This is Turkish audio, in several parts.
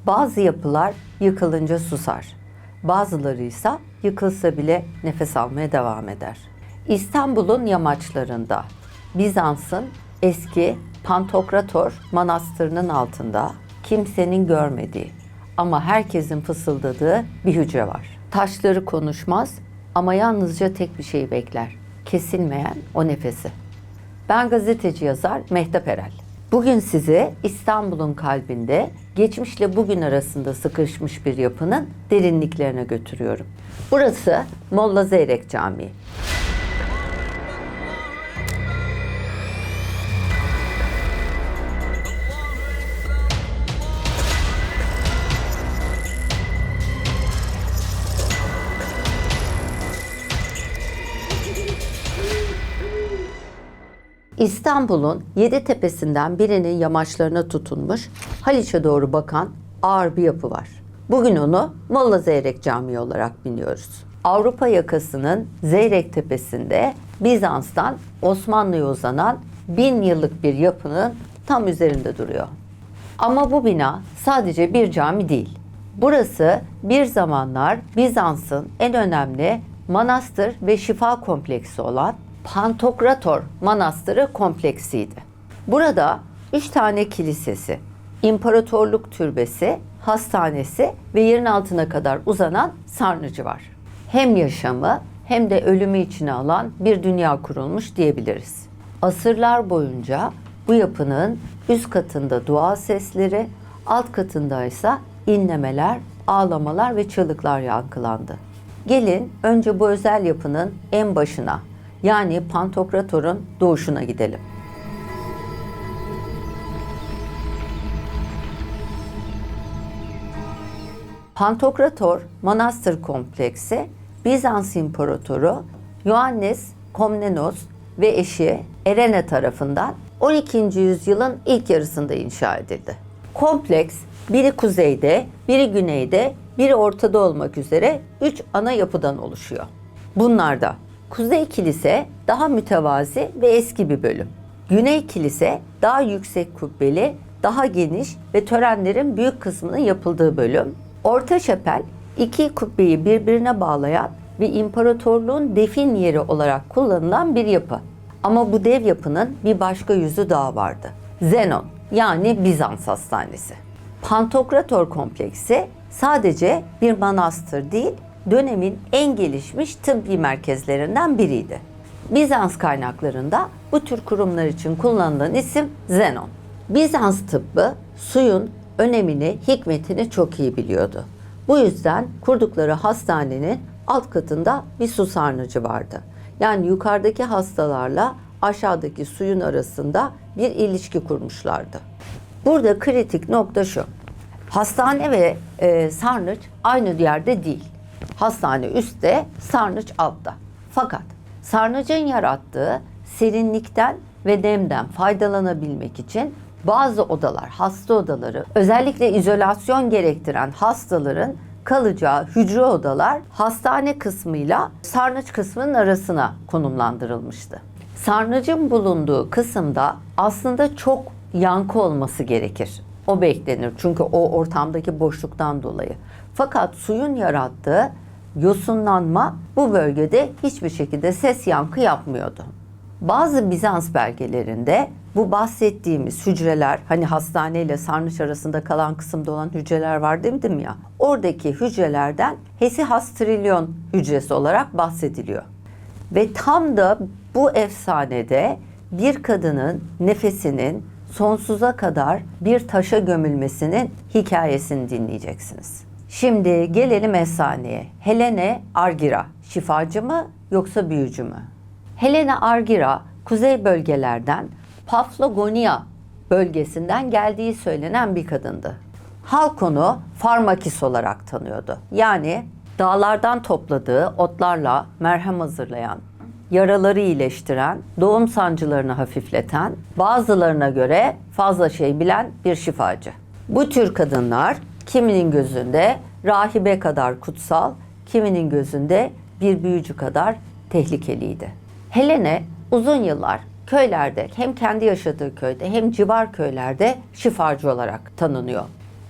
Bazı yapılar yıkılınca susar. Bazıları ise yıkılsa bile nefes almaya devam eder. İstanbul'un yamaçlarında Bizans'ın eski Pantokrator Manastırı'nın altında kimsenin görmediği ama herkesin fısıldadığı bir hücre var. Taşları konuşmaz ama yalnızca tek bir şeyi bekler. Kesilmeyen o nefesi. Ben gazeteci yazar Mehtap Erel. Bugün sizi İstanbul'un kalbinde geçmişle bugün arasında sıkışmış bir yapının derinliklerine götürüyorum. Burası Molla Zeyrek Camii. İstanbul'un 7 tepesinden birinin yamaçlarına tutunmuş, Haliç'e doğru bakan ağır bir yapı var. Bugün onu Molla Zeyrek Camii olarak biliyoruz. Avrupa yakasının Zeyrek Tepesi'nde Bizans'tan Osmanlı'ya uzanan 1000 yıllık bir yapının tam üzerinde duruyor. Ama bu bina sadece bir cami değil. Burası bir zamanlar Bizans'ın en önemli manastır ve şifa kompleksi olan Pantokrator Manastırı kompleksiydi. Burada 3 tane kilisesi, imparatorluk türbesi, hastanesi ve yerin altına kadar uzanan sarnıcı var. Hem yaşamı hem de ölümü içine alan bir dünya kurulmuş diyebiliriz. Asırlar boyunca bu yapının üst katında dua sesleri, alt katında ise inlemeler, ağlamalar ve çığlıklar yankılandı. Gelin önce bu özel yapının en başına, yani Pantokrator'un doğuşuna gidelim. Pantokrator Manastır Kompleksi, Bizans İmparatoru Ioannis Komnenos ve eşi Erene tarafından 12. yüzyılın ilk yarısında inşa edildi. Kompleks, biri kuzeyde, biri güneyde, biri ortada olmak üzere 3 ana yapıdan oluşuyor. Bunlarda Kuzey Kilise daha mütevazi ve eski bir bölüm. Güney Kilise daha yüksek kubbeli, daha geniş ve törenlerin büyük kısmının yapıldığı bölüm. Orta Şapel, iki kubbeyi birbirine bağlayan ve imparatorluğun defin yeri olarak kullanılan bir yapı. Ama bu dev yapının bir başka yüzü daha vardı. Zenon, yani Bizans Hastanesi. Pantokrator kompleksi sadece bir manastır değil, dönemin en gelişmiş tıbbi merkezlerinden biriydi. Bizans kaynaklarında bu tür kurumlar için kullanılan isim Zenon. Bizans tıbbı suyun önemini, hikmetini çok iyi biliyordu. Bu yüzden kurdukları hastanenin alt katında bir su sarnıcı vardı. Yani yukarıdaki hastalarla aşağıdaki suyun arasında bir ilişki kurmuşlardı. Burada kritik nokta şu: hastane ve sarnıç aynı yerde değil. Hastane üstte, sarnıç altta. Fakat sarnıcın yarattığı serinlikten ve nemden faydalanabilmek için bazı odalar, hasta odaları, özellikle izolasyon gerektiren hastaların kalacağı hücre odalar hastane kısmıyla sarnıç kısmının arasına konumlandırılmıştı. Sarnıcın bulunduğu kısımda aslında çok yankı olması gerekir. O beklenir çünkü o ortamdaki boşluktan dolayı. Fakat suyun yarattığı yosunlanma bu bölgede hiçbir şekilde ses yankı yapmıyordu. Bazı Bizans belgelerinde bu bahsettiğimiz hücreler, hani hastane ile sarnıç arasında kalan kısımda olan hücreler var dedim ya, oradaki hücrelerden Hesihastrilyon hücresi olarak bahsediliyor. Ve tam da bu efsanede bir kadının nefesinin sonsuza kadar bir taşa gömülmesinin hikayesini dinleyeceksiniz. Şimdi gelelim efsaneye. Helene Argira şifacı mı yoksa büyücü mü? Helene Argira kuzey bölgelerden Paflagonia bölgesinden geldiği söylenen bir kadındı. Halk onu Farmakis olarak tanıyordu. Yani dağlardan topladığı otlarla merhem hazırlayan, yaraları iyileştiren, doğum sancılarını hafifleten, bazılarına göre fazla şey bilen bir şifacı. Bu tür kadınlar kiminin gözünde rahibe kadar kutsal, kiminin gözünde bir büyücü kadar tehlikeliydi. Helene uzun yıllar köylerde, hem kendi yaşadığı köyde hem civar köylerde şifacı olarak tanınıyor.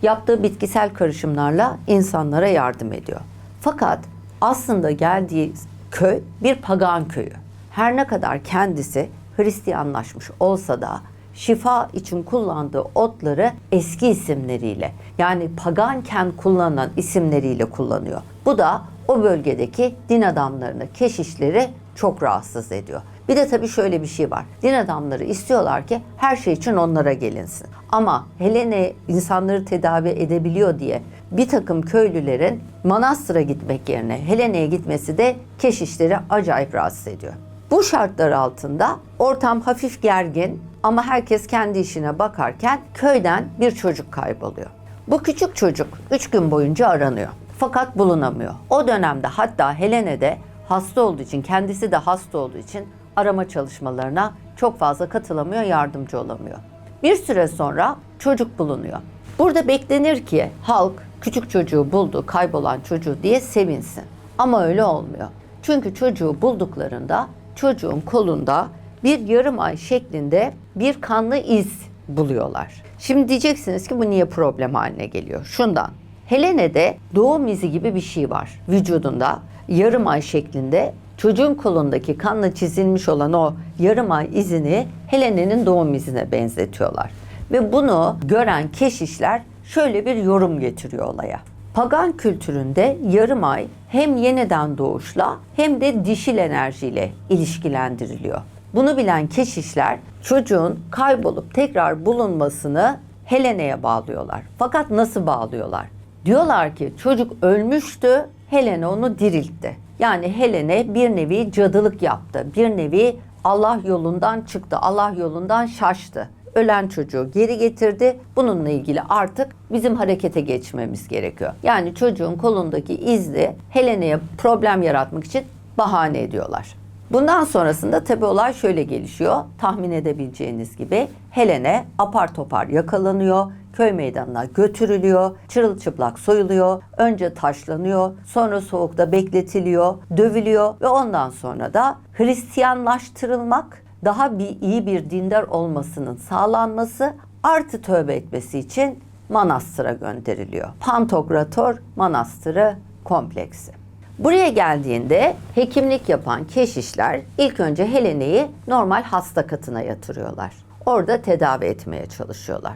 Yaptığı bitkisel karışımlarla insanlara yardım ediyor. Fakat aslında geldiği köy bir pagan köyü. Her ne kadar kendisi Hristiyanlaşmış olsa da şifa için kullandığı otları eski isimleriyle, yani paganken kullanılan isimleriyle kullanıyor. Bu da o bölgedeki din adamlarını, keşişleri çok rahatsız ediyor. Bir de tabii şöyle bir şey var. Din adamları istiyorlar ki her şey için onlara gelinsin. Ama Helene insanları tedavi edebiliyor diye bir takım köylülerin manastıra gitmek yerine Helene'ye gitmesi de keşişleri acayip rahatsız ediyor. Bu şartlar altında ortam hafif gergin ama herkes kendi işine bakarken köyden bir çocuk kayboluyor. Bu küçük çocuk 3 gün boyunca aranıyor. Fakat bulunamıyor. O dönemde hatta Helene de hasta olduğu için, kendisi de hasta olduğu için arama çalışmalarına çok fazla katılamıyor, yardımcı olamıyor. Bir süre sonra çocuk bulunuyor. Burada beklenir ki halk küçük çocuğu buldu, kaybolan çocuğu diye sevinsin. Ama öyle olmuyor. Çünkü çocuğu bulduklarında çocuğun kolunda bir yarım ay şeklinde bir kanlı iz buluyorlar. Şimdi diyeceksiniz ki bu niye problem haline geliyor? Şundan. Helene'de doğum izi gibi bir şey var vücudunda. Yarım ay şeklinde çocuğun kolundaki kanla çizilmiş olan o yarım ay izini Helene'nin doğum izine benzetiyorlar. Ve bunu gören keşişler şöyle bir yorum getiriyor olaya. Pagan kültüründe yarım ay hem yeniden doğuşla hem de dişil enerjiyle ilişkilendiriliyor. Bunu bilen keşişler çocuğun kaybolup tekrar bulunmasını Helene'ye bağlıyorlar. Fakat nasıl bağlıyorlar? Diyorlar ki çocuk ölmüştü, Helene onu diriltti. Yani Helene bir nevi cadılık yaptı. Bir nevi Allah yolundan çıktı, Allah yolundan şaştı. Ölen çocuğu geri getirdi. Bununla ilgili artık bizim harekete geçmemiz gerekiyor. Yani çocuğun kolundaki izle Helene'ye problem yaratmak için bahane ediyorlar. Bundan sonrasında tabii olay şöyle gelişiyor. Tahmin edebileceğiniz gibi Helene apar topar yakalanıyor, köy meydanına götürülüyor, çırılçıplak soyuluyor, önce taşlanıyor, sonra soğukta bekletiliyor, dövülüyor ve ondan sonra da Hristiyanlaştırılmak, daha iyi bir dindar olmasının sağlanması, artı tövbe etmesi için manastıra gönderiliyor. Pantokrator Manastırı kompleksi. Buraya geldiğinde hekimlik yapan keşişler ilk önce Helene'yi normal hasta katına yatırıyorlar. Orada tedavi etmeye çalışıyorlar.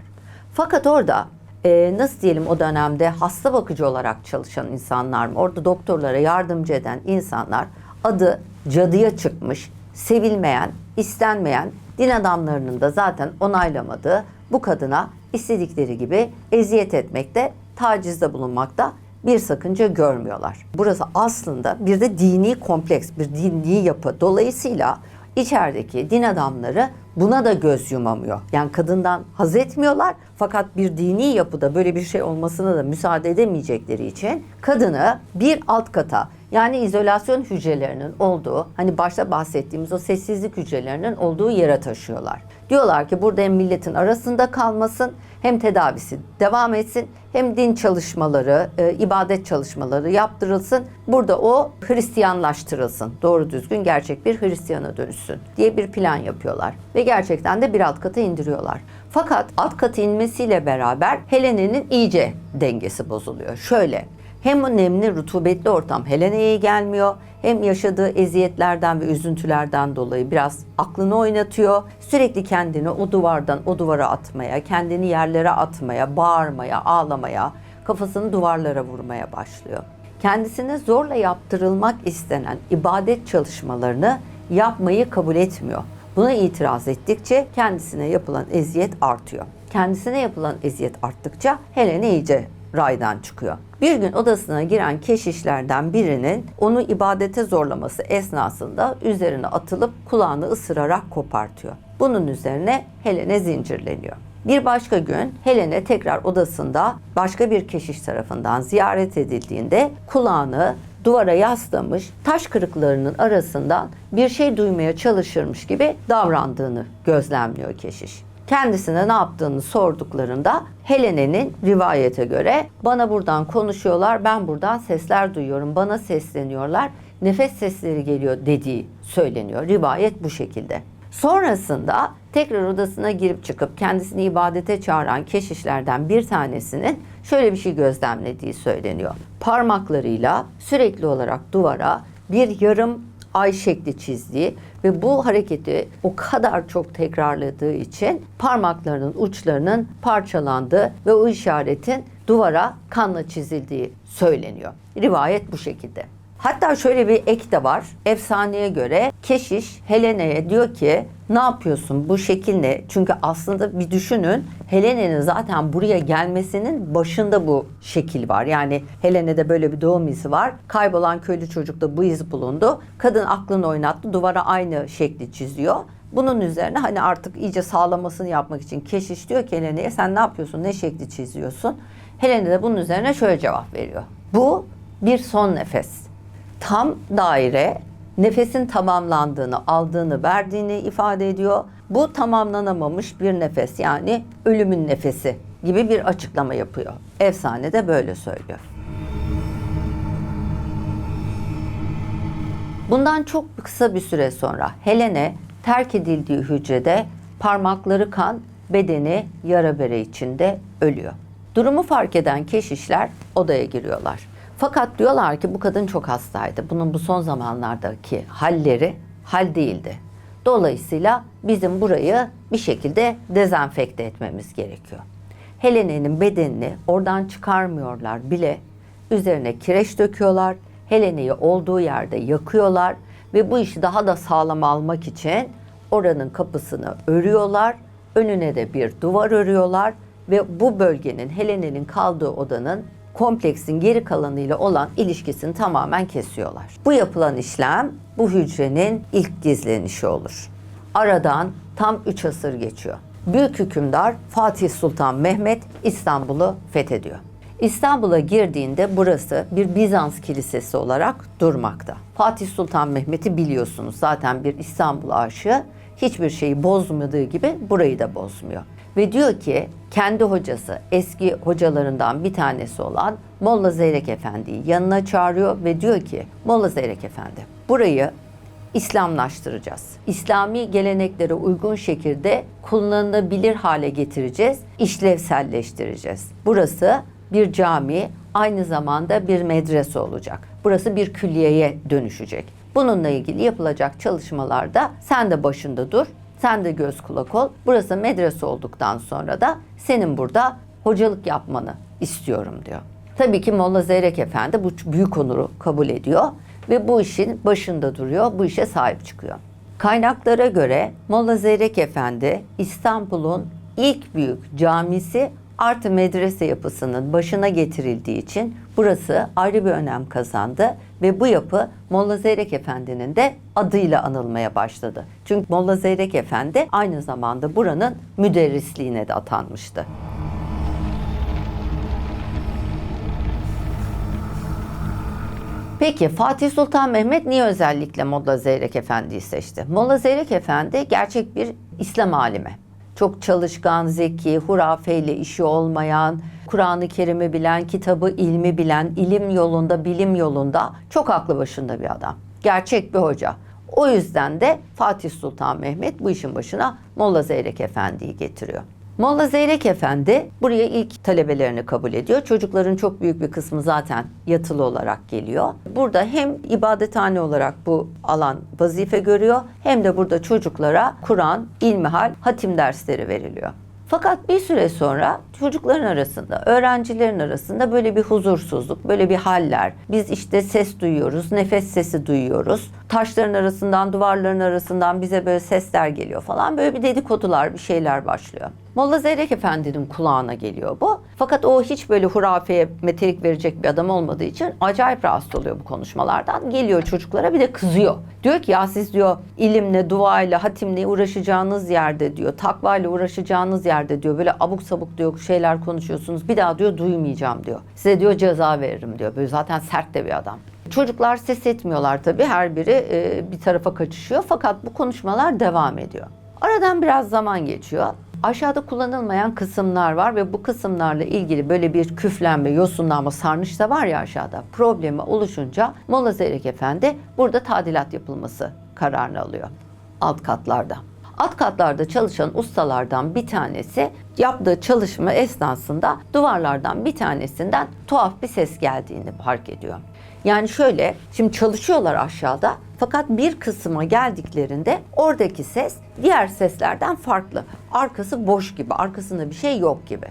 Fakat orada nasıl diyelim, o dönemde hasta bakıcı olarak çalışan insanlar mı, orada doktorlara yardımcı eden insanlar, adı cadıya çıkmış, sevilmeyen, istenmeyen, din adamlarının da zaten onaylamadığı bu kadına istedikleri gibi eziyet etmekte, tacizde bulunmakta bir sakınca görmüyorlar. Burası aslında bir de dini kompleks, bir dini yapı. Dolayısıyla içerideki din adamları buna da göz yumamıyor. Yani kadından haz etmiyorlar, fakat bir dini yapıda böyle bir şey olmasına da müsaade edemeyecekleri için kadını bir alt kata, yani izolasyon hücrelerinin olduğu, hani başta bahsettiğimiz o sessizlik hücrelerinin olduğu yere taşıyorlar. Diyorlar ki burada hem milletin arasında kalmasın, hem tedavisi devam etsin, hem din çalışmaları, ibadet çalışmaları yaptırılsın. Burada o Hristiyanlaştırılsın. Doğru düzgün gerçek bir Hristiyana dönüşsün diye bir plan yapıyorlar. Ve gerçekten de bir alt kata indiriyorlar. Fakat alt kata inmesiyle beraber Helene'nin iyice dengesi bozuluyor. Şöyle, hem o nemli, rutubetli ortam Helene'ye gelmiyor, hem yaşadığı eziyetlerden ve üzüntülerden dolayı biraz aklını oynatıyor. Sürekli kendini o duvardan o duvara atmaya, kendini yerlere atmaya, bağırmaya, ağlamaya, kafasını duvarlara vurmaya başlıyor. Kendisine zorla yaptırılmak istenen ibadet çalışmalarını yapmayı kabul etmiyor. Buna itiraz ettikçe kendisine yapılan eziyet artıyor. Kendisine yapılan eziyet arttıkça Helene iyice raydan çıkıyor. Bir gün odasına giren keşişlerden birinin onu ibadete zorlaması esnasında üzerine atılıp kulağını ısırarak kopartıyor. Bunun üzerine Helene zincirleniyor. Bir başka gün Helene tekrar odasında başka bir keşiş tarafından ziyaret edildiğinde kulağını duvara yaslamış, taş kırıklarının arasından bir şey duymaya çalışırmış gibi davrandığını gözlemliyor keşiş. Kendisine ne yaptığını sorduklarında Helene'nin rivayete göre bana buradan konuşuyorlar, ben buradan sesler duyuyorum, bana sesleniyorlar, nefes sesleri geliyor dediği söyleniyor. Rivayet bu şekilde. Sonrasında tekrar odasına girip çıkıp kendisini ibadete çağıran keşişlerden bir tanesinin şöyle bir şey gözlemlediği söyleniyor. Parmaklarıyla sürekli olarak duvara bir yarım ay şekli çizdiği ve bu hareketi o kadar çok tekrarladığı için parmaklarının uçlarının parçalandığı ve o işaretin duvara kanla çizildiği söyleniyor. Rivayet bu şekilde. Hatta şöyle bir ek de var. Efsaneye göre keşiş Helene'ye diyor ki ne yapıyorsun, bu şekil ne? Çünkü aslında bir düşünün, Helene'nin zaten buraya gelmesinin başında bu şekil var. Yani Helene'de böyle bir doğum izi var. Kaybolan köylü çocukta bu iz bulundu. Kadın aklını oynattı, duvara aynı şekli çiziyor. Bunun üzerine hani artık iyice sağlamasını yapmak için keşiş diyor ki Helene'ye sen ne yapıyorsun, ne şekli çiziyorsun? Helene de bunun üzerine şöyle cevap veriyor. Bu bir son nefes. Tam daire nefesin tamamlandığını, aldığını, verdiğini ifade ediyor. Bu tamamlanamamış bir nefes, yani ölümün nefesi gibi bir açıklama yapıyor. Efsane de böyle söylüyor. Bundan çok kısa bir süre sonra Helene terk edildiği hücrede parmakları kan, bedeni yara bere içinde ölüyor. Durumu fark eden keşişler odaya giriyorlar. Fakat diyorlar ki bu kadın çok hastaydı. Bunun bu son zamanlardaki halleri hal değildi. Dolayısıyla bizim burayı bir şekilde dezenfekte etmemiz gerekiyor. Helene'nin bedenini oradan çıkarmıyorlar bile. Üzerine kireç döküyorlar. Helene'yi olduğu yerde yakıyorlar ve bu işi daha da sağlam almak için oranın kapısını örüyorlar. Önüne de bir duvar örüyorlar ve bu bölgenin, Helene'nin kaldığı odanın kompleksin geri kalanıyla olan ilişkisini tamamen kesiyorlar. Bu yapılan işlem bu hücrenin ilk gizlenişi olur. Aradan tam 3 asır geçiyor. Büyük hükümdar Fatih Sultan Mehmet İstanbul'u fethediyor. İstanbul'a girdiğinde burası bir Bizans kilisesi olarak durmakta. Fatih Sultan Mehmet'i biliyorsunuz, zaten bir İstanbul aşığı, hiçbir şeyi bozmadığı gibi burayı da bozmuyor. Ve diyor ki kendi hocası, eski hocalarından bir tanesi olan Molla Zeyrek Efendi'yi yanına çağırıyor ve diyor ki Molla Zeyrek Efendi, burayı İslamlaştıracağız. İslami geleneklere uygun şekilde kullanılabilir hale getireceğiz, işlevselleştireceğiz. Burası bir cami, aynı zamanda bir medrese olacak. Burası bir külliyeye dönüşecek. Bununla ilgili yapılacak çalışmalarda sen de başında dur, sen de göz kulak ol. Burası medrese olduktan sonra da senin burada hocalık yapmanı istiyorum diyor. Tabii ki Molla Zeyrek Efendi bu büyük onuru kabul ediyor ve bu işin başında duruyor, bu işe sahip çıkıyor. Kaynaklara göre Molla Zeyrek Efendi İstanbul'un ilk büyük camisi artı medrese yapısının başına getirildiği için burası ayrı bir önem kazandı ve bu yapı Molla Zeyrek Efendi'nin de adıyla anılmaya başladı. Çünkü Molla Zeyrek Efendi aynı zamanda buranın müderrisliğine de atanmıştı. Peki Fatih Sultan Mehmet niye özellikle Molla Zeyrek Efendi'yi seçti? Molla Zeyrek Efendi gerçek bir İslam alimi. Çok çalışkan, zeki, hurafeyle işi olmayan, Kur'an-ı Kerim'i bilen, kitabı, ilmi bilen, ilim yolunda, bilim yolunda çok aklı başında bir adam. Gerçek bir hoca. O yüzden de Fatih Sultan Mehmet bu işin başına Molla Zeyrek Efendi'yi getiriyor. Molla Zeyrek Efendi buraya ilk talebelerini kabul ediyor. Çocukların çok büyük bir kısmı zaten yatılı olarak geliyor. Burada hem ibadethane olarak bu alan vazife görüyor, hem de burada çocuklara Kur'an, ilmihal, hatim dersleri veriliyor. Fakat bir süre sonra çocukların arasında, öğrencilerin arasında böyle bir huzursuzluk, böyle bir haller. Biz işte ses duyuyoruz, nefes sesi duyuyoruz. Taşların arasından, duvarların arasından bize böyle sesler geliyor falan. Böyle bir dedikodular, bir şeyler başlıyor. Molla Zeyrek Efendi'nin kulağına geliyor bu. Fakat o hiç böyle hurafeye metelik verecek bir adam olmadığı için acayip rahatsız oluyor bu konuşmalardan. Geliyor çocuklara bir de kızıyor. Diyor ki ya siz diyor ilimle, duayla, hatimle uğraşacağınız yerde diyor, takvayla uğraşacağınız yerde diyor böyle abuk sabuk diyor şeyler konuşuyorsunuz. Bir daha diyor duymayacağım diyor. Size diyor ceza veririm diyor. Böyle zaten sert de bir adam. Çocuklar ses etmiyorlar tabii. Her biri bir tarafa kaçışıyor. Fakat bu konuşmalar devam ediyor. Aradan biraz zaman geçiyor. Aşağıda kullanılmayan kısımlar var ve bu kısımlarla ilgili böyle bir küflenme, yosunlanma, sarnıç da var ya aşağıda. Problemi oluşunca Molla Zeyrek Efendi burada tadilat yapılması kararını alıyor alt katlarda. Alt katlarda çalışan ustalardan bir tanesi yaptığı çalışma esnasında duvarlardan bir tanesinden tuhaf bir ses geldiğini fark ediyor. Yani şöyle, şimdi çalışıyorlar aşağıda fakat bir kısma geldiklerinde oradaki ses diğer seslerden farklı. Arkası boş gibi, arkasında bir şey yok gibi.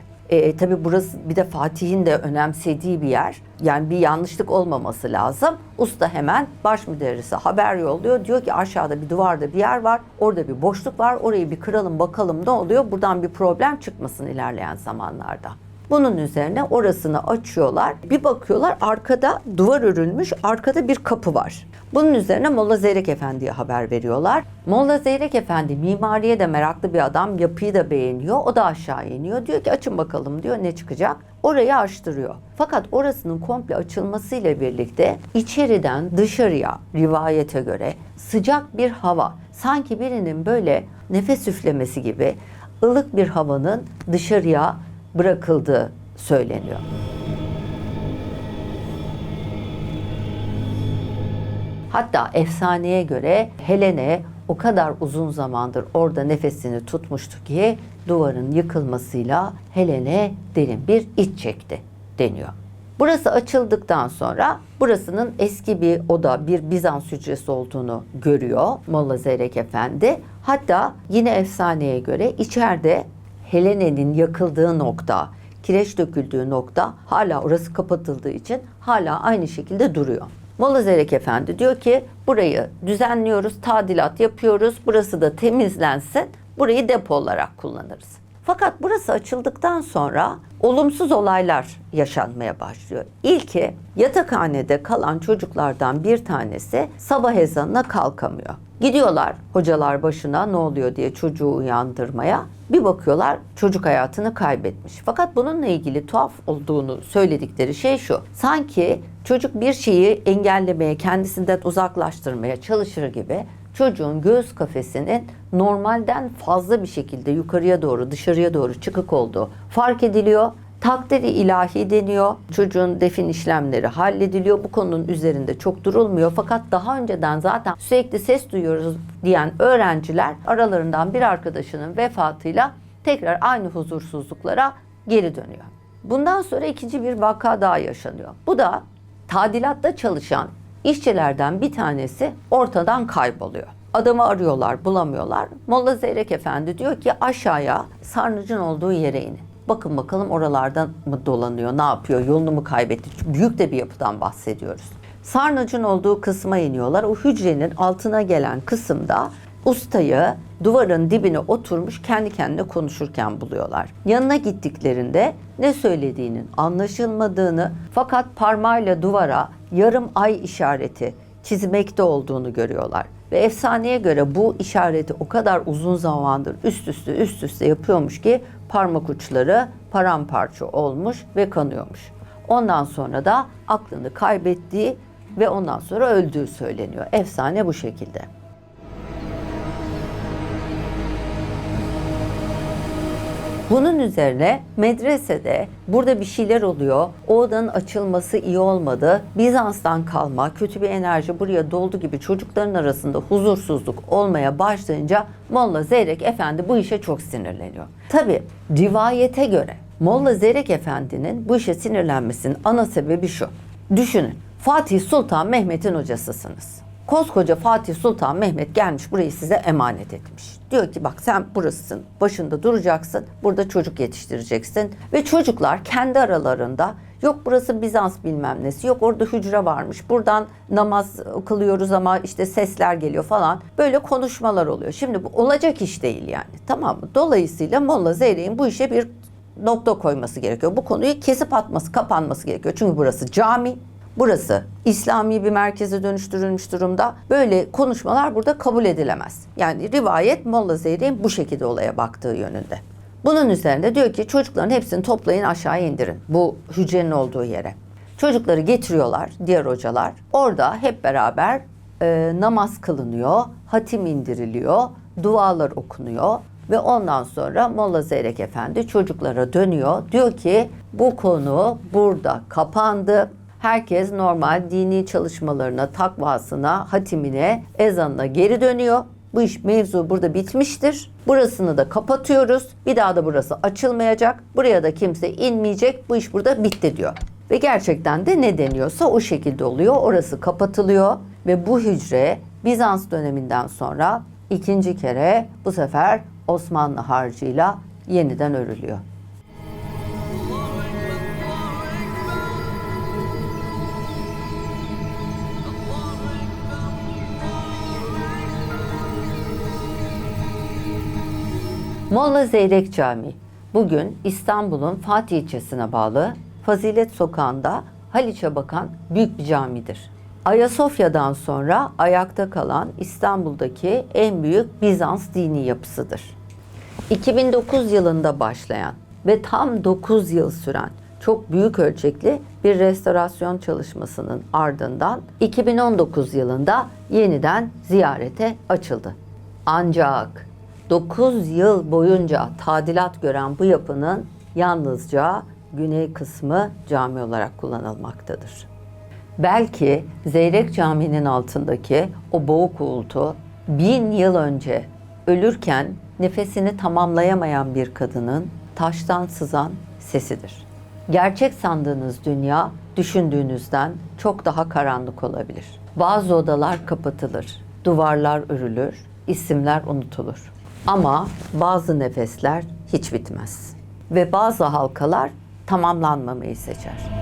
Tabii burası bir de Fatih'in de önemsediği bir yer. Yani bir yanlışlık olmaması lazım. Usta hemen baş müderrise haber yolluyor. Diyor ki aşağıda bir duvarda bir yer var. Orada bir boşluk var. Orayı bir kıralım bakalım ne oluyor. Buradan bir problem çıkmasın ilerleyen zamanlarda. Bunun üzerine orasını açıyorlar. Bir bakıyorlar arkada duvar örülmüş, arkada bir kapı var. Bunun üzerine Molla Zeyrek Efendi'ye haber veriyorlar. Molla Zeyrek Efendi mimariye de meraklı bir adam, yapıyı da beğeniyor. O da aşağı iniyor. Diyor ki açın bakalım diyor, ne çıkacak? Orayı açtırıyor. Fakat orasının komple açılmasıyla birlikte içeriden dışarıya rivayete göre sıcak bir hava, sanki birinin böyle nefes üflemesi gibi ılık bir havanın dışarıya bırakıldığı söyleniyor. Hatta efsaneye göre Helene o kadar uzun zamandır orada nefesini tutmuştu ki duvarın yıkılmasıyla Helene derin bir iç çekti deniyor. Burası açıldıktan sonra burasının eski bir oda, bir Bizans hücresi olduğunu görüyor Molla Zeyrek Efendi. Hatta yine efsaneye göre içeride Helene'nin yakıldığı nokta, kireç döküldüğü nokta hala orası kapatıldığı için hala aynı şekilde duruyor. Molla Zeyrek Efendi diyor ki burayı düzenliyoruz, tadilat yapıyoruz, burası da temizlensin, burayı depo olarak kullanırız. Fakat burası açıldıktan sonra olumsuz olaylar yaşanmaya başlıyor. İlki yatakhanede kalan çocuklardan bir tanesi sabah ezanına kalkamıyor. Gidiyorlar hocalar başına ne oluyor diye çocuğu uyandırmaya. Bir bakıyorlar çocuk hayatını kaybetmiş. Fakat bununla ilgili tuhaf olduğunu söyledikleri şey şu. Sanki çocuk bir şeyi engellemeye, kendisinden uzaklaştırmaya çalışır gibi çocuğun göğüs kafesinin normalden fazla bir şekilde yukarıya doğru, dışarıya doğru çıkık olduğu fark ediliyor. Takdiri ilahi deniyor. Çocuğun defin işlemleri hallediliyor. Bu konunun üzerinde çok durulmuyor. Fakat daha önceden zaten sürekli ses duyuyoruz diyen öğrenciler aralarından bir arkadaşının vefatıyla tekrar aynı huzursuzluklara geri dönüyor. Bundan sonra ikinci bir vaka daha yaşanıyor. Bu da tadilatta çalışan işçilerden bir tanesi ortadan kayboluyor. Adamı arıyorlar, bulamıyorlar. Molla Zeyrek Efendi diyor ki aşağıya sarnıcın olduğu yere inin. Bakın bakalım oralardan mı dolanıyor, ne yapıyor, yolunu mu kaybetti? Büyük de bir yapıdan bahsediyoruz. Sarnıcın olduğu kısma iniyorlar. O hücrenin altına gelen kısımda ustayı duvarın dibine oturmuş kendi kendine konuşurken buluyorlar. Yanına gittiklerinde ne söylediğinin anlaşılmadığını fakat parmağıyla duvara yarım ay işareti çizmekte olduğunu görüyorlar. Ve efsaneye göre bu işareti o kadar uzun zamandır üst üste yapıyormuş ki parmak uçları paramparça olmuş ve kanıyormuş. Ondan sonra da aklını kaybettiği ve ondan sonra öldüğü söyleniyor. Efsane bu şekilde. Bunun üzerine medresede burada bir şeyler oluyor. O odanın açılması iyi olmadı. Bizans'tan kalma kötü bir enerji buraya doldu gibi çocukların arasında huzursuzluk olmaya başlayınca Molla Zeyrek Efendi bu işe çok sinirleniyor. Tabii rivayete göre Molla Zeyrek Efendi'nin bu işe sinirlenmesinin ana sebebi şu. Düşünün, Fatih Sultan Mehmet'in hocasısınız. Koskoca Fatih Sultan Mehmet gelmiş burayı size emanet etmiş. Diyor ki bak sen burasısın, başında duracaksın, burada çocuk yetiştireceksin. Ve çocuklar kendi aralarında yok burası Bizans bilmem nesi, yok orada hücre varmış, buradan namaz kılıyoruz ama işte sesler geliyor falan. Böyle konuşmalar oluyor. Şimdi bu olacak iş değil yani, tamam mı? Dolayısıyla Molla Zeyrek'in bu işe bir nokta koyması gerekiyor. Bu konuyu kesip atması, kapanması gerekiyor. Çünkü burası cami. Burası İslami bir merkeze dönüştürülmüş durumda. Böyle konuşmalar burada kabul edilemez. Yani rivayet Molla Zeyrek'in bu şekilde olaya baktığı yönünde. Bunun üzerinde diyor ki çocukların hepsini toplayın aşağıya indirin. Bu hücrenin olduğu yere. Çocukları getiriyorlar diğer hocalar. Orada hep beraber namaz kılınıyor, hatim indiriliyor, dualar okunuyor. Ve ondan sonra Molla Zeyrek Efendi çocuklara dönüyor. Diyor ki bu konu burada kapandı. Herkes normal dini çalışmalarına, takvasına, hatimine, ezanına geri dönüyor. bu iş mevzu burada bitmiştir. Burasını da kapatıyoruz. Bir daha da burası açılmayacak. Buraya da kimse inmeyecek. Bu iş burada bitti diyor. Ve gerçekten de ne deniyorsa o şekilde oluyor. Orası kapatılıyor ve bu hücre Bizans döneminden sonra ikinci kere bu sefer Osmanlı harcıyla yeniden örülüyor. Molla Zeyrek Camii bugün İstanbul'un Fatih ilçesine bağlı Fazilet Sokağı'nda Haliç'e bakan büyük bir camidir. Ayasofya'dan sonra ayakta kalan İstanbul'daki en büyük Bizans dini yapısıdır. 2009 yılında başlayan ve tam 9 yıl süren çok büyük ölçekli bir restorasyon çalışmasının ardından 2019 yılında yeniden ziyarete açıldı. Ancak 9 yıl boyunca tadilat gören bu yapının yalnızca güney kısmı cami olarak kullanılmaktadır. Belki Zeyrek Camii'nin altındaki o boğuk uğultu 1000 yıl önce ölürken nefesini tamamlayamayan bir kadının taştan sızan sesidir. Gerçek sandığınız dünya düşündüğünüzden çok daha karanlık olabilir. Bazı odalar kapatılır, duvarlar örülür, isimler unutulur. Ama bazı nefesler hiç bitmez ve bazı halkalar tamamlanmamayı seçer.